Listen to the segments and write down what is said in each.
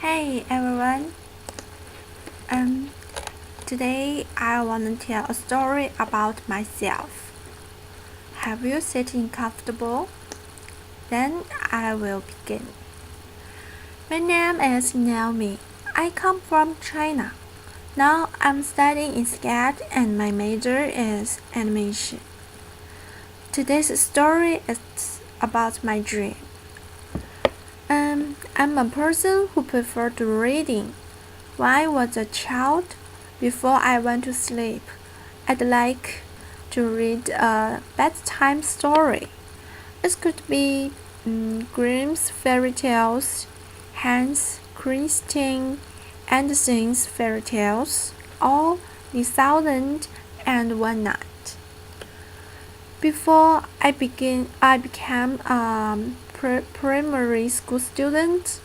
Hey everyone. Um, Today I want to tell a story about myself. Have you sitting comfortable? Then I will begin. My name is Naomi. I come from China. Now I'm studying in SCAD and my major is animation. Today's story is about my dream. I'm a person who preferred reading. When I was a child, before I went to sleep, I'd like to read a bedtime story. It could be Grimm's fairy tales, Hans Christian Andersen's fairy tales, or The Thousand and One Night. Before I became a primary school student.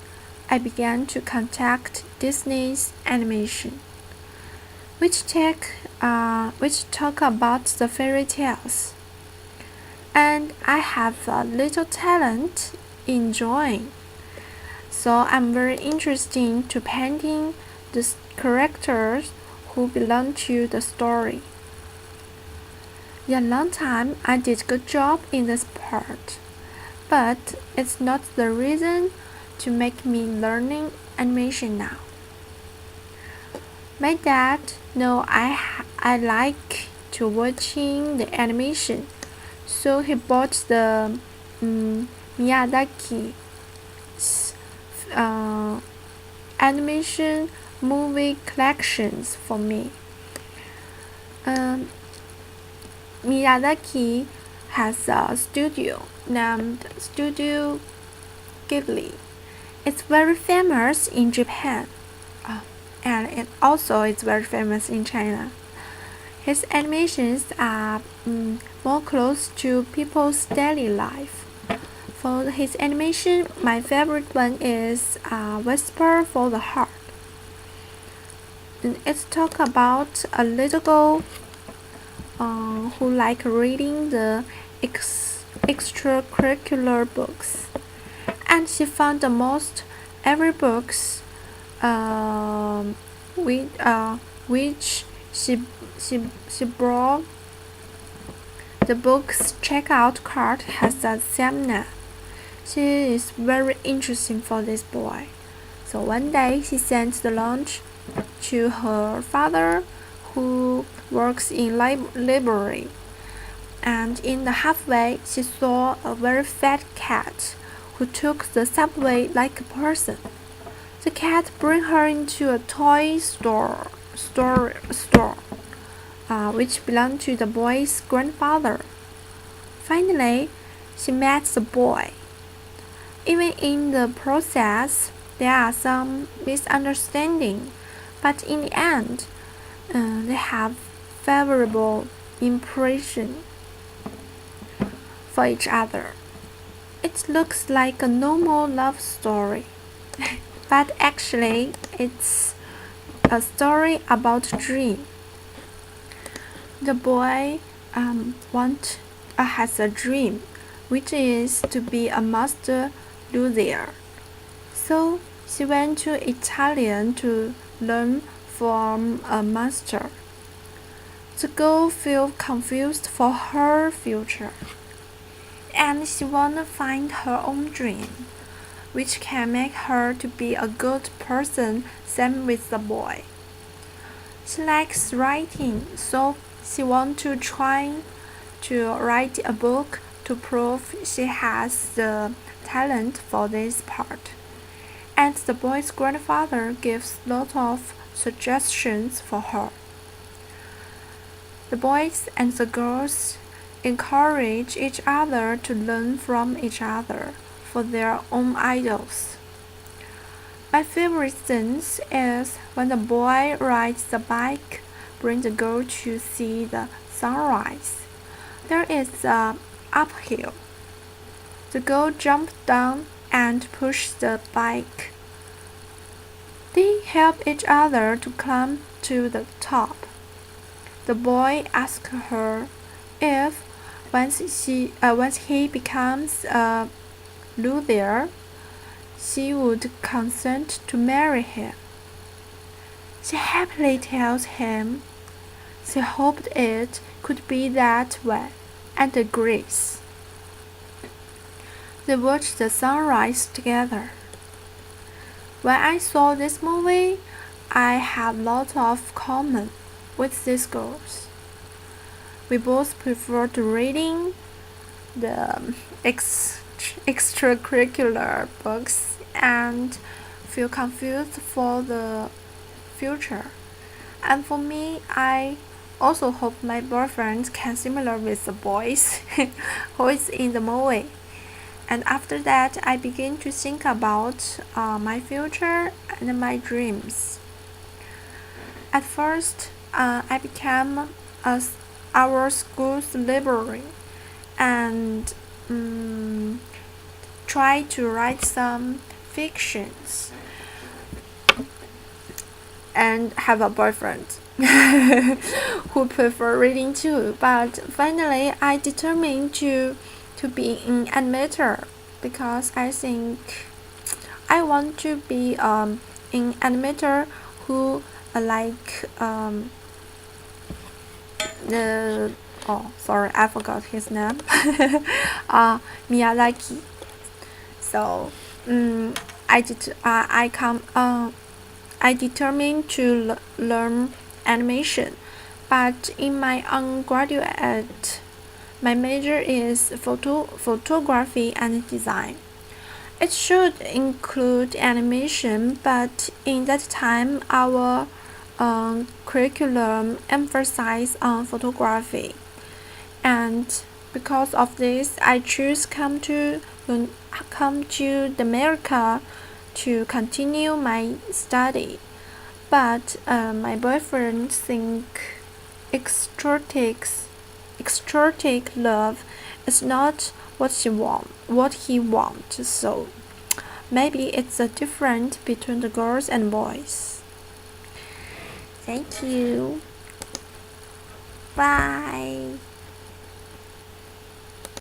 I began to contact Disney's animation, which talk about the fairy tales, and I have a little talent in drawing, so I'm very interested to painting the characters who belong to the story. In a long time, I did good job in this part, but it's not the reason to make me learning animation now. My dad know I like to watching the animation, so he bought the Miyazaki animation movie collections for me. Miyazaki has a studio named Studio Ghibli. It's very famous in Japan, and it also is very famous in China. His animations are more close to people's daily life. For his animation, my favorite one is Whisper for the Heart. It's talk about a little girl who like reading the extracurricular books, and she found the most every books which she brought. The book's checkout card has a thumbnail. She is very interesting for this boy. So one day she sent the lunch to her father, who works in library, and in the halfway she saw a very fat cat who took the subway like a person. The cat bring her into a toy store, which belonged to the boy's grandfather. Finally, she met the boy. Even in the process, there are some misunderstandings, but in the end, they have favorable impression for each other. It looks like a normal love story, but actually, it's a story about a dream. The boy has a dream, which is to be a master luthier. So she went to Italy to learn from a master. The girl feels confused for her future, and she wanna find her own dream, which can make her to be a good person. Same with the boy. She likes writing, so she wants to try to write a book to prove she has the talent for this part. And the boy's grandfather gives lots of suggestions for her. The boys and the girls encourage each other to learn from each other for their own idols. My favorite scene is when the boy rides the bike, brings the girl to see the sunrise. There is a uphill. The girl jumps down and pushes the bike. They help each other to climb to the top. The boy asks her if once he becomes a luthier, she would consent to marry him. She happily tells him she hoped it could be that way, and agrees. They watch the sunrise together. When I saw this movie, I had lots of common with these girls. We both preferred reading the extracurricular books and feel confused for the future. And for me, I also hope my boyfriend can similar with the boys who is in the movie. And after that, I begin to think about my future and my dreams. At first, I became our school's library and try to write some fictions and have a boyfriend who prefer reading too. But finally, I determined to be an animator because I think I want to be an animator who like the sorry, I forgot his name. Miyazaki. So I determined to learn animation, but in my undergraduate, my major is photography and design. It should include animation, but in that time, our curriculum emphasized on photography, and because of this, I choose come to America to continue my study. But my boyfriend think exotic love is not what he wants. So maybe it's a difference between the girls and boys. Thank you. Bye.